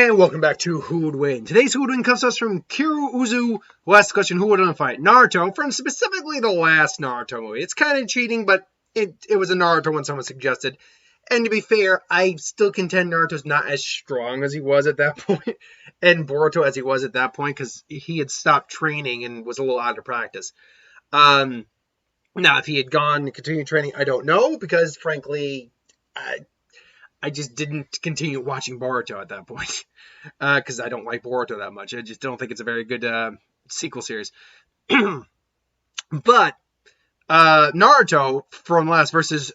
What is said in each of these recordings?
And welcome back to Who Would Win. Today's Who Would Win comes to us from Kiru Uzu, who asked the question, who would win a fight? Naruto, from specifically the last Naruto movie. It's kind of cheating, but it was a Naruto one someone suggested. And to be fair, I still contend Naruto's not as strong as he was at that point, and Boruto as he was at that point, because he had stopped training and was a little out of practice. Now, if he had gone and continued training, I don't know, because frankly, I just didn't continue watching Boruto at that point because I don't like Boruto that much. I just don't think it's a very good sequel series. But Naruto from last versus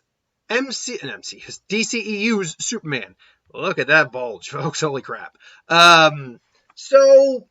DCEU's Superman. Look at that bulge, folks! Holy crap! So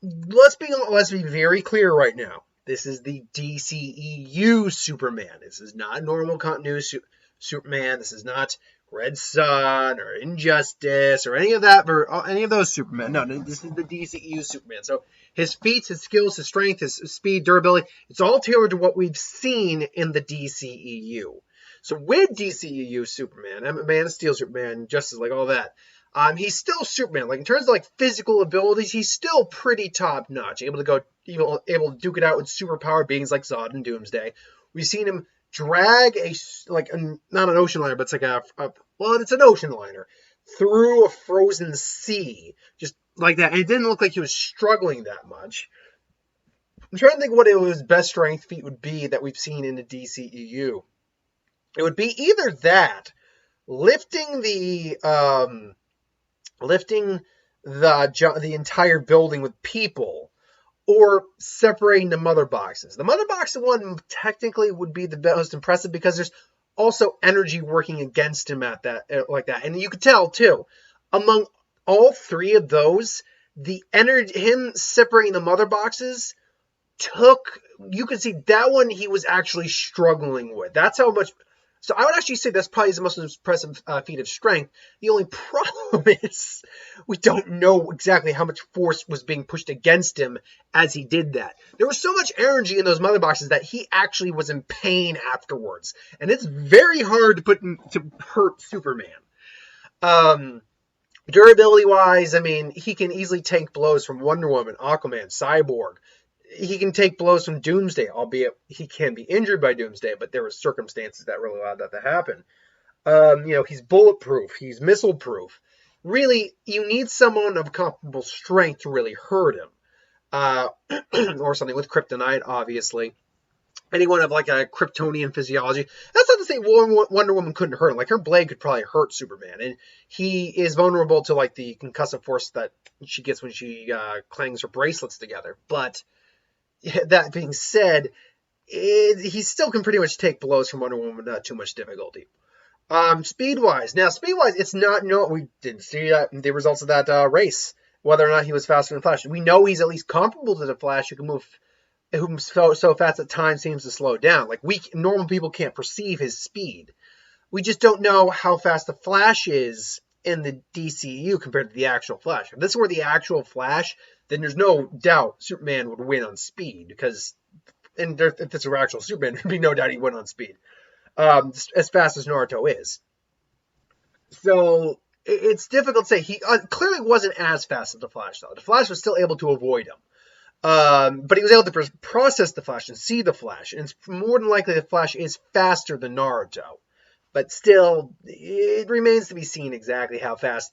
let's be very clear right now. This is the DCEU Superman. This is not normal continuity Superman. This is not Red Sun or Injustice or any of that, or any of those Supermen. No, this is the DCEU Superman. So his feats, his skills, his strength, his speed, durability, it's all tailored to what we've seen in the DCEU. So with DCEU Superman, Man of Steel Superman, Justice League, all that, he's still Superman. Like in terms of like physical abilities, he's still pretty top notch. Able to duke it out with superpowered beings like Zod and Doomsday. We've seen him drag not an ocean liner, but it's like it's an ocean liner through a frozen sea, just like that. And it didn't look like he was struggling that much. I'm trying to think what his best strength feat would be that we've seen in the DCEU. It would be either that, lifting the entire building with people, or separating the mother boxes. The mother box one technically would be the most impressive because there's also energy working against him at that, like that. And you could tell too, among all three of those, the energy, him separating the mother boxes you could see that one he was actually struggling with. That's how much. So I would actually say that's probably the most impressive feat of strength. The only problem is we don't know exactly how much force was being pushed against him as he did that. There was so much energy in those mother boxes that he actually was in pain afterwards. And it's very hard to hurt Superman. Durability-wise, I mean, he can easily take blows from Wonder Woman, Aquaman, Cyborg. He can take blows from Doomsday, albeit he can be injured by Doomsday, but there were circumstances that really allowed that to happen. He's bulletproof. He's missile-proof. Really, you need someone of comparable strength to really hurt him. Or something with kryptonite, obviously. Anyone of like a Kryptonian physiology. That's not to say Wonder Woman couldn't hurt him. Like her blade could probably hurt Superman. And he is vulnerable to like the concussive force that she gets when she clangs her bracelets together. But that being said, he still can pretty much take blows from Wonder Woman without too much difficulty. Speed-wise, it's not we didn't see the results of that race, whether or not he was faster than Flash. We know he's at least comparable to the Flash, who can move so fast that time seems to slow down. Like normal people can't perceive his speed. We just don't know how fast the Flash is in the DCU compared to the actual Flash. If this were the actual Flash, then there's no doubt Superman would win on speed, because if this were actual Superman, there'd be no doubt he'd win on speed, as fast as Naruto is. So it's difficult to say. He clearly wasn't as fast as the Flash, though. The Flash was still able to avoid him. But he was able to process the Flash and see the Flash, and it's more than likely the Flash is faster than Naruto. But still, it remains to be seen exactly how fast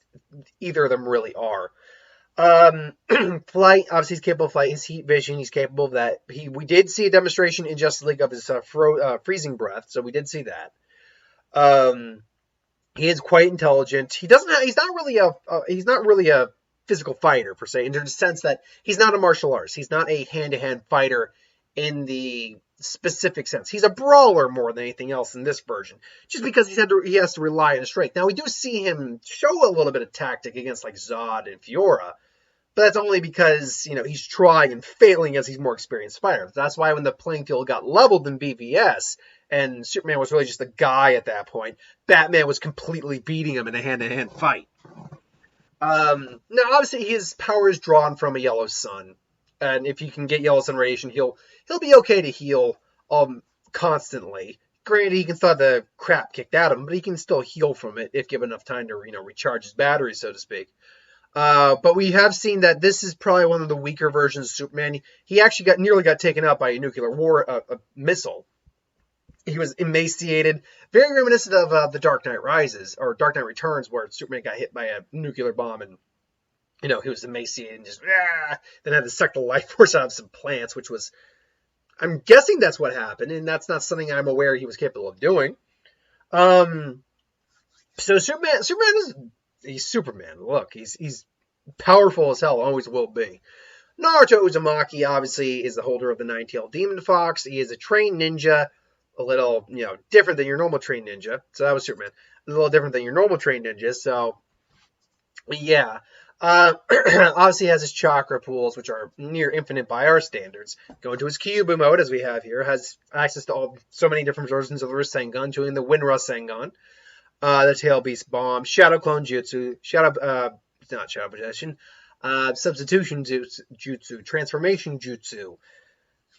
either of them really are. Flight, obviously he's capable of flight. His heat vision, he's capable of that. We did see a demonstration in Justice League of his freezing breath, so we did see that. He is quite intelligent. He's not really a physical fighter per se, in the sense that he's not a martial artist. He's not a hand-to-hand fighter in the specific sense. He's a brawler more than anything else in this version, just because he has to rely on his strength. Now we do see him show a little bit of tactic against like Zod and Fiora, but that's only because he's trying and failing as he's more experienced fighter. That's why when the playing field got leveled in BVS and Superman was really just a guy at that point, Batman was completely beating him in a hand-to-hand fight. Now obviously his power is drawn from a yellow sun. And if you can get yellow sun radiation, he'll be okay to heal constantly. Granted, he can still have the crap kicked out of him, but he can still heal from it if given enough time to recharge his battery, so to speak. But we have seen that this is probably one of the weaker versions of Superman. He actually nearly got taken out by a nuclear war a missile. He was emaciated, very reminiscent of The Dark Knight Rises or Dark Knight Returns, where Superman got hit by a nuclear bomb and he was emaciated and just then had to suck the life force out of some plants, which was, I'm guessing that's what happened, and that's not something I'm aware he was capable of doing. So Superman he's Superman. Look, he's powerful as hell, always will be. Naruto Uzumaki obviously is the holder of the nine-tailed demon fox. He is a trained ninja, a little, different than your normal trained ninja. So that was Superman. A little different than your normal trained ninja. So, yeah. Obviously has his chakra pools, which are near infinite by our standards. Go into his Kyuubi mode, as we have here, has access to so many different versions of the Rasengan, including the Wind Rasengan, the Tail Beast Bomb, Shadow Clone Jutsu, not Shadow Possession, Substitution Jutsu, Transformation Jutsu.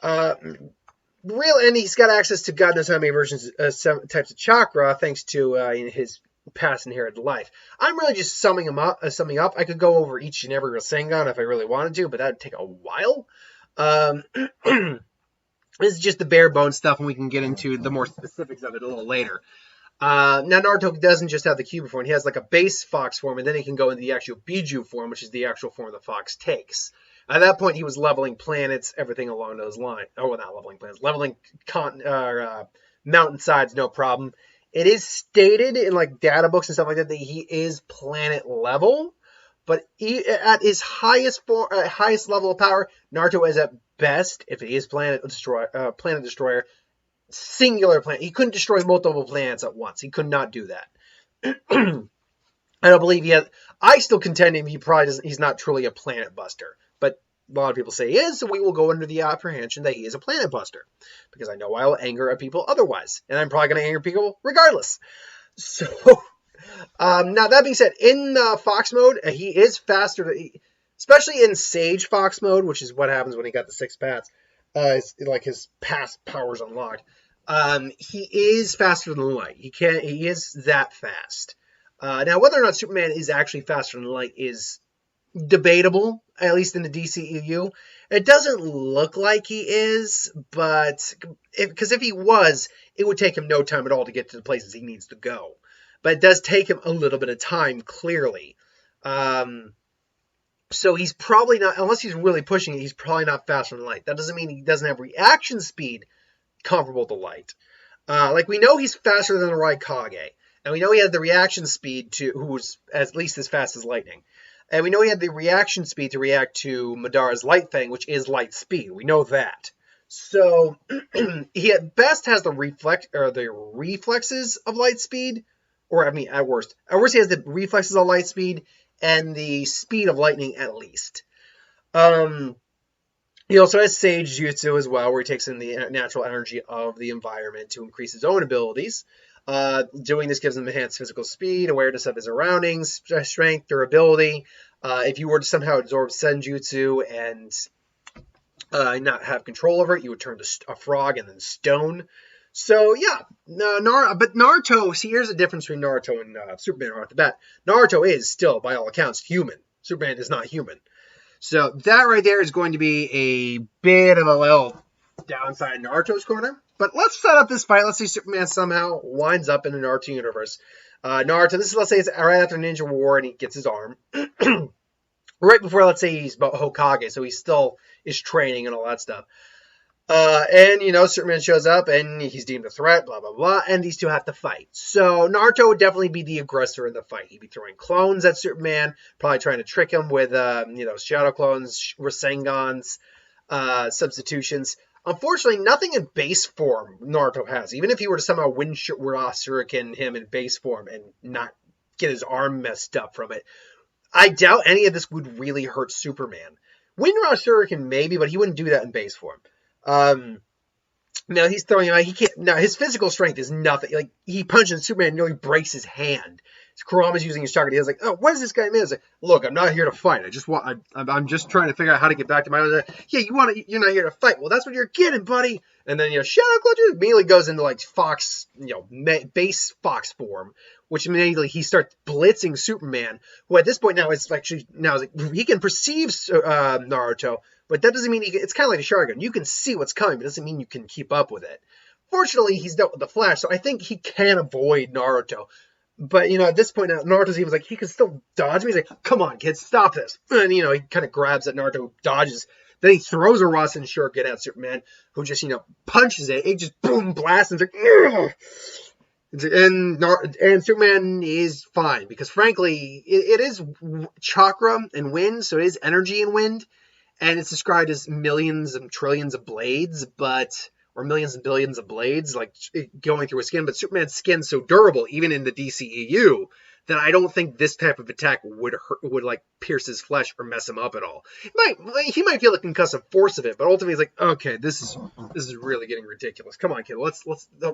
And he's got access to God knows how many versions, types of chakra, thanks to his past inherited life. I'm really just summing up. I could go over each and every Rasengan if I really wanted to, but that would take a while. This is just the bare bones stuff, and we can get into the more specifics of it a little later. Now, Naruto doesn't just have the Kyuubi form. He has like a base fox form, and then he can go into the actual Biju form, which is the actual form the fox takes. At that point, he was leveling planets, everything along those lines. Oh, well, not leveling planets. Leveling mountainsides, no problem. It is stated in like data books and stuff like that he is planet level, but at his highest level of power, Naruto is at best, if he is planet destroyer, singular planet. He couldn't destroy multiple planets at once. He could not do that. I don't believe he has. I still contend him. He probably doesn't. He's not truly a planet buster, but a lot of people say he is, so we will go under the apprehension that he is a planet buster, because I know I will anger at people otherwise, and I'm probably going to anger people regardless. So, now that being said, in Fox mode, he is faster, especially in Sage Fox mode, which is what happens when he got the 6 paths, like his past powers unlocked. He is faster than light. He is that fast. Now, whether or not Superman is actually faster than light is debatable, at least in the DCEU. It doesn't look like he is, but because if he was, it would take him no time at all to get to the places he needs to go. But it does take him a little bit of time, clearly. So he's probably not, unless he's really pushing it, he's probably not faster than light. That doesn't mean he doesn't have reaction speed comparable to light. Like we know he's faster than the Raikage, and we know he had the reaction speed who's at least as fast as lightning. And we know he had the reaction speed to react to Madara's Light Fang, which is light speed. We know that. So he at best has the reflexes of light speed, or at worst he has the reflexes of light speed and the speed of lightning at least. He also has Sage Jutsu as well, where he takes in the natural energy of the environment to increase his own abilities. Doing this gives him enhanced physical speed, awareness of his surroundings, strength, durability. If you were to somehow absorb Senjutsu and not have control over it, you would turn to a frog and then stone. So, yeah. But Naruto, see, here's the difference between Naruto and Superman right off the bat. Naruto is still, by all accounts, human. Superman is not human. So, that right there is going to be a bit of a little downside in Naruto's corner. But let's set up this fight. Let's say Superman somehow winds up in the Naruto universe. Naruto, let's say it's right after Ninja War and he gets his arm. Right before, let's say he's Hokage, so he still is training and all that stuff. And Superman shows up and he's deemed a threat, blah, blah, blah, and these two have to fight. So Naruto would definitely be the aggressor in the fight. He'd be throwing clones at Superman, probably trying to trick him with, shadow clones, Rasengans, substitutions. Unfortunately, nothing in base form Naruto has. Even if he were to somehow Wind Shuriken him in base form and not get his arm messed up from it, I doubt any of this would really hurt Superman. Wind Shuriken maybe, but he wouldn't do that in base form. Now he's throwing him out. He can't. Now his physical strength is nothing. Like he punches Superman, and nearly breaks his hand. Kurama's using his chakra. He's like, "Oh, what is this guy mean?" He's like, "Look, I'm not here to fight. I'm just trying to figure out how to get back to my." Yeah, you're not here to fight. Well, that's what you're getting, buddy. And then Shadow Clone immediately goes into like Fox, base Fox form, which immediately he starts blitzing Superman, who at this point now is actually he can perceive Naruto, but that doesn't mean it's kind of like a Sharingan. You can see what's coming, but it doesn't mean you can keep up with it. Fortunately, he's dealt with the Flash, so I think he can avoid Naruto. But, at this point now, Naruto's even like, he can still dodge me. He's like, come on, kid, stop this. And, he kind of grabs at Naruto, dodges. Then he throws a Rasen Shuriken at Superman, who just, punches it. It just, boom, blasts, and it's like, and Superman is fine, because frankly, it is chakra and wind, so it is energy and wind, and it's described as millions and trillions of blades, or millions and billions of blades, like going through his skin. But Superman's skin's so durable, even in the DCEU, that I don't think this type of attack would like pierce his flesh or mess him up at all. He might feel the concussive force of it, but ultimately he's like, okay, this is really getting ridiculous. Come on, kid, let's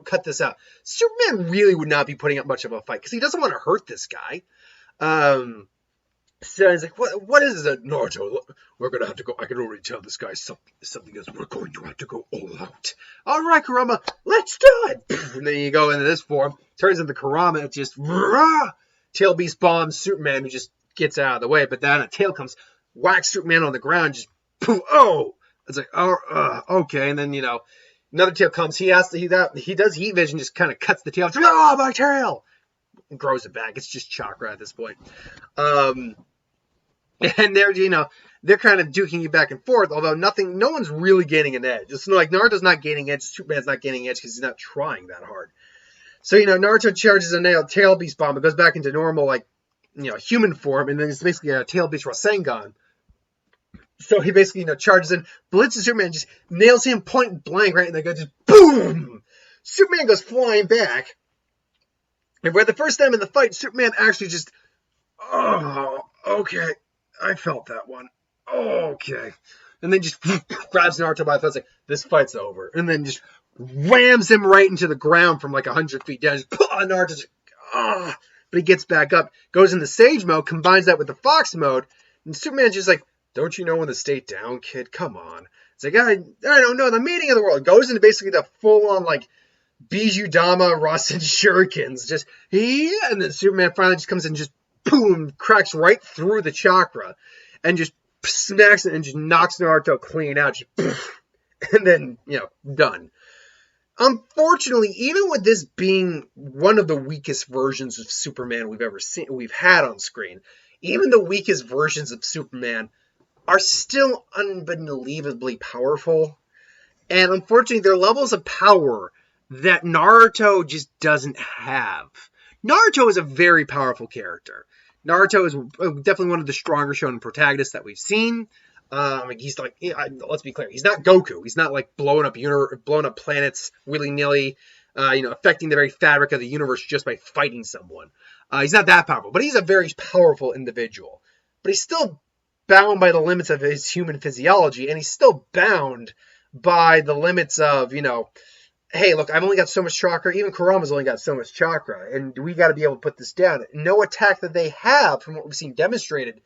cut this out. Superman really would not be putting up much of a fight because he doesn't want to hurt this guy. So he's like, what is this, Naruto? We're going to have to go. I can already tell this guy something else. We're going to have to go all out. All right, Kurama, let's do it. And then you go into this form. Turns into Kurama. It's just, Tail Beast bombs Superman, who just gets out of the way. But then a tail comes, whacks Superman on the ground, just, poof, oh. It's like, okay. And then, another tail comes. He does heat vision, just kind of cuts the tail. Oh, my tail. And grows it back. It's just chakra at this point. And they're kind of duking you back and forth, although no one's really gaining an edge. It's like Naruto's not gaining edge, Superman's not gaining edge because he's not trying that hard. So, Naruto charges a tail beast bomb. It goes back into normal, human form, and then it's basically a tail beast Rasengan. So he basically, charges in, blitzes Superman, just nails him point blank, right? And they go just boom! Superman goes flying back. And for the first time in the fight, Superman actually just, oh, okay. I felt that one. Okay. And then just grabs Naruto by the face, like, this fight's over. And then just rams him right into the ground from 100 feet down. Just, Naruto's but he gets back up, goes into Sage mode, combines that with the Fox mode, and Superman's just like, don't you know when to stay down, kid? Come on. It's like, I don't know, the meaning of the world. Goes into basically the full-on, Bijou Dama Rasen Shurikens. Just, and then Superman finally just comes in and just boom, cracks right through the chakra and just smacks it and just knocks Naruto clean out. Just, and then, done. Unfortunately, even with this being one of the weakest versions of Superman we've had on screen, even the weakest versions of Superman are still unbelievably powerful. And unfortunately, they're levels of power that Naruto just doesn't have. Naruto is a very powerful character. Naruto is definitely one of the stronger shonen protagonists that we've seen. He's let's be clear, he's not Goku. He's not blowing up planets willy-nilly, affecting the very fabric of the universe just by fighting someone. He's not that powerful, but he's a very powerful individual. But he's still bound by the limits of his human physiology, and he's still bound by the limits of, hey, look, I've only got so much chakra. Even Kurama's only got so much chakra, and we got to be able to put this down. No attack that they have, from what we've seen demonstrated,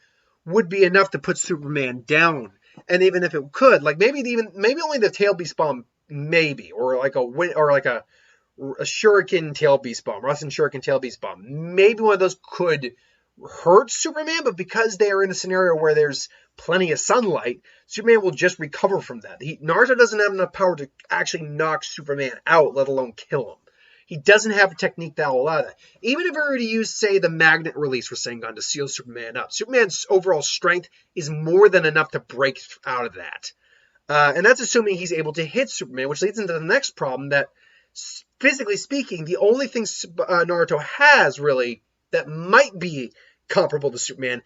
would be enough to put Superman down. And even if it could, maybe only the tail beast bomb, maybe, or a shuriken tail beast bomb, Rasen Shuriken tail beast bomb. Maybe one of those could hurt Superman, but because they are in a scenario where there's plenty of sunlight, Superman will just recover from that. Naruto doesn't have enough power to actually knock Superman out, let alone kill him. He doesn't have a technique that will allow that. Even if we were to use, say, the magnet release Rasengan to seal Superman up, Superman's overall strength is more than enough to break out of that. And that's assuming he's able to hit Superman, which leads into the next problem that, physically speaking, the only thing Naruto has, really, that might be comparable to Superman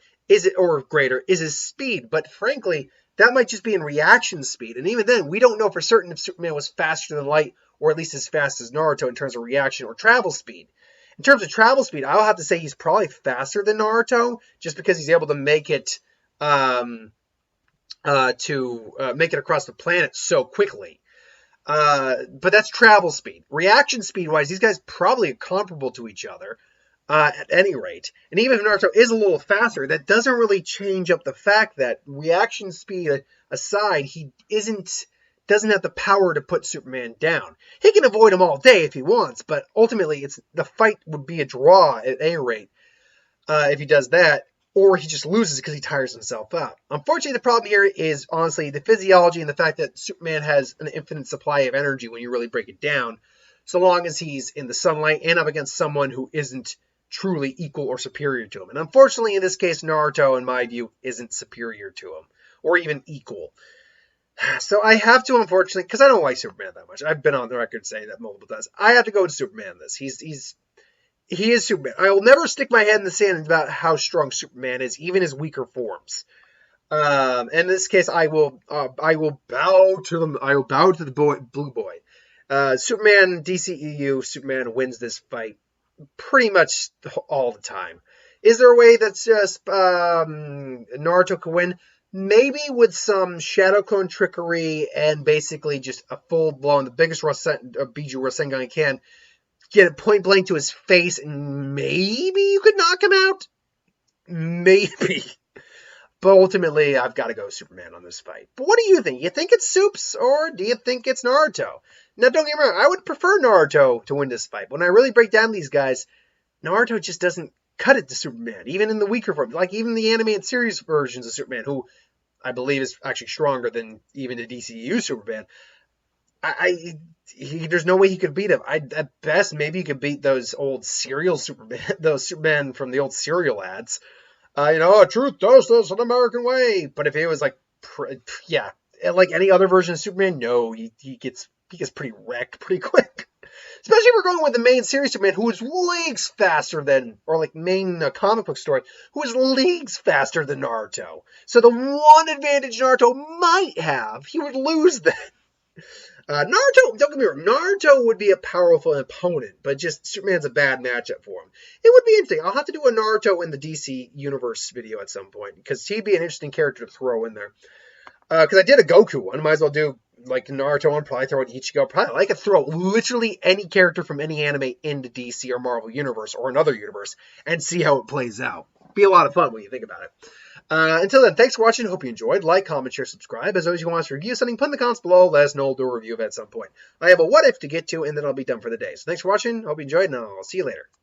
or greater is his speed. But frankly, that might just be in reaction speed. And even then, we don't know for certain if Superman was faster than light, or at least as fast as Naruto in terms of reaction or travel speed. In terms of travel speed, I'll have to say he's probably faster than Naruto, just because he's able to make it make it across the planet so quickly. But that's travel speed. Reaction speed-wise, these guys probably are comparable to each other. At any rate. And even if Naruto is a little faster, that doesn't really change up the fact that reaction speed aside, he isn't doesn't have the power to put Superman down. He can avoid him all day if he wants, but ultimately the fight would be a draw at any rate if he does that, or he just loses because he tires himself out. Unfortunately, the problem here is honestly the physiology and the fact that Superman has an infinite supply of energy when you really break it down, so long as he's in the sunlight and up against someone who isn't truly equal or superior to him. And unfortunately, in this case, Naruto, in my view, isn't superior to him or even equal. So I have to, unfortunately, because I don't like Superman that much. I've been on the record saying that multiple times. I have to go with Superman. He is Superman. I will never stick my head in the sand about how strong Superman is, even his weaker forms. In this case, I will bow to them. I will bow to the blue boy. Superman, DCEU, Superman wins this fight pretty much all the time. Is there a way that's just Naruto can win? Maybe with some Shadow Clone trickery and basically just a full blown, the biggest Biju Rasengan he can, get it point blank to his face, and maybe you could knock him out. Maybe. But ultimately, I've got to go Superman on this fight. But what do you think? You think it's Supes, or do you think it's Naruto? Now, don't get me wrong, I would prefer Naruto to win this fight. When I really break down these guys, Naruto just doesn't cut it to Superman, even in the weaker form. Like, even the animated series versions of Superman, who I believe is actually stronger than even the DCU Superman. There's no way he could beat him. At best, maybe he could beat those old serial Superman, those Superman from the old serial ads. Truth does this an American way. But if it was like any other version of Superman, no, he gets pretty wrecked pretty quick. Especially if we're going with the main series Superman, who is leagues faster than, or like main comic book story, who is leagues faster than Naruto. So the one advantage Naruto might have, he would lose then. Naruto, don't get me wrong, Naruto would be a powerful opponent, but just Superman's a bad matchup for him. It would be interesting. I'll have to do a Naruto in the DC Universe video at some point, because he'd be an interesting character to throw in there. Because I did a Goku one, might as well do like Naruto one, probably throw an Ichigo. Probably I could throw literally any character from any anime into DC or Marvel Universe or another universe and see how it plays out. Be a lot of fun when you think about it. Until then, thanks for watching. Hope you enjoyed. Like, comment, share, subscribe. As always, you want us to review something, put in the comments below. Let us know. We'll do a review of it at some point. I have a what if to get to, and then I'll be done for the day. So thanks for watching. Hope you enjoyed, and I'll see you later.